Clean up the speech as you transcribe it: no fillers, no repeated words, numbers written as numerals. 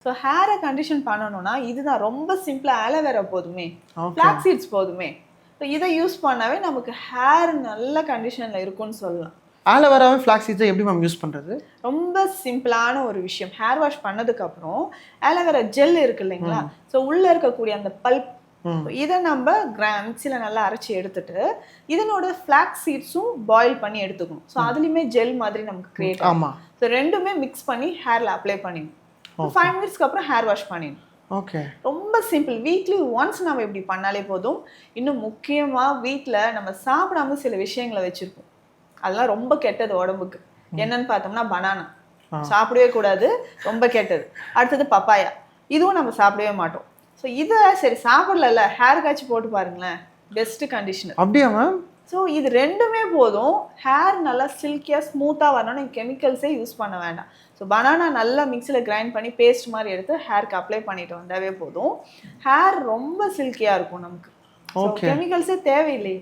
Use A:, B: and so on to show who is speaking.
A: So ஹேரை condition பண்ணணும்னா இதுதான் ரொம்ப சிம்பிளா ஆலோவேரா போதுமே,
B: ஓகே.
A: ஃபிளாக்ஸ் சீட்ஸ் போதுமே. ஸோ இதை யூஸ் பண்ணாவே நமக்கு ஹேர் நல்ல கண்டிஷன்ல இருக்கும்னு சொல்லலாம்.
B: ஆலோவேராவை ஃபிளாக்ஸ் சீட்ஸை எப்படி மேம் யூஸ் பண்றது?
A: ரொம்ப சிம்பிளான ஒரு விஷயம். ஹேர் வாஷ் பண்ணதுக்கு அப்புறம் ஆலோவேரா ஜெல் இருக்கு இல்லைங்களா, ஸோ உள்ள இருக்கக்கூடிய அந்த பல்ப் இதை நம்ம மிக்ஸில நல்லா அரைச்சி எடுத்துட்டு இதனோட ஃபிளாக்ஸ் சீட்ஸும் பாயில் பண்ணி எடுத்துக்கணும். ஸோ அதுலயுமே ஜெல் மாதிரி நமக்கு கிரியேட் ஆகும்.
B: ஆமா.
A: ஸோ ரெண்டுமே மிக்ஸ் பண்ணி ஹேர்ல அப்ளை பண்ணிடணும். 5 மினிட்ஸ்க்கு அப்புறம் ஹேர் வாஷ் பண்ணிடணும்.
B: ஓகே.
A: ரொம்ப சிம்பிள். வீக்லி ஒன்ஸ் நம்ம இப்படி பண்ணாலே போதும். இன்னும் முக்கியமா வீட்டில் நம்ம சாப்பிடாம சில விஷயங்களை வச்சிருப்போம், அதெல்லாம் ரொம்ப கெட்டது உடம்புக்கு. என்னன்னு பார்த்தோம்னா பனானா சாப்பிடவே கூடாது, ரொம்ப கெட்டது. அடுத்தது பப்பாயா, இதுவும் நம்ம சாப்பிடவே மாட்டோம். ஸோ இதை சரி சாப்பிடல, ஹேர் காய்ச்சி போட்டு பாருங்களேன், பெஸ்ட் கண்டிஷனர்.
B: அப்படியா மேம்?
A: ஸோ இது ரெண்டுமே போதும். ஹேர் நல்லா சில்கியாக ஸ்மூத்தாக வரணும்னு கெமிக்கல்ஸே யூஸ் பண்ண வேண்டாம். ஸோ பனானா நல்லா மிக்ஸியில் கிரைண்ட் பண்ணி பேஸ்ட் மாதிரி எடுத்து ஹேருக்கு அப்ளை பண்ணிட்டு வந்தாவே போதும். ஹேர் ரொம்ப சில்கியாக இருக்கும் நமக்கு. கெமிக்கல்ஸே தேவையில்லையே.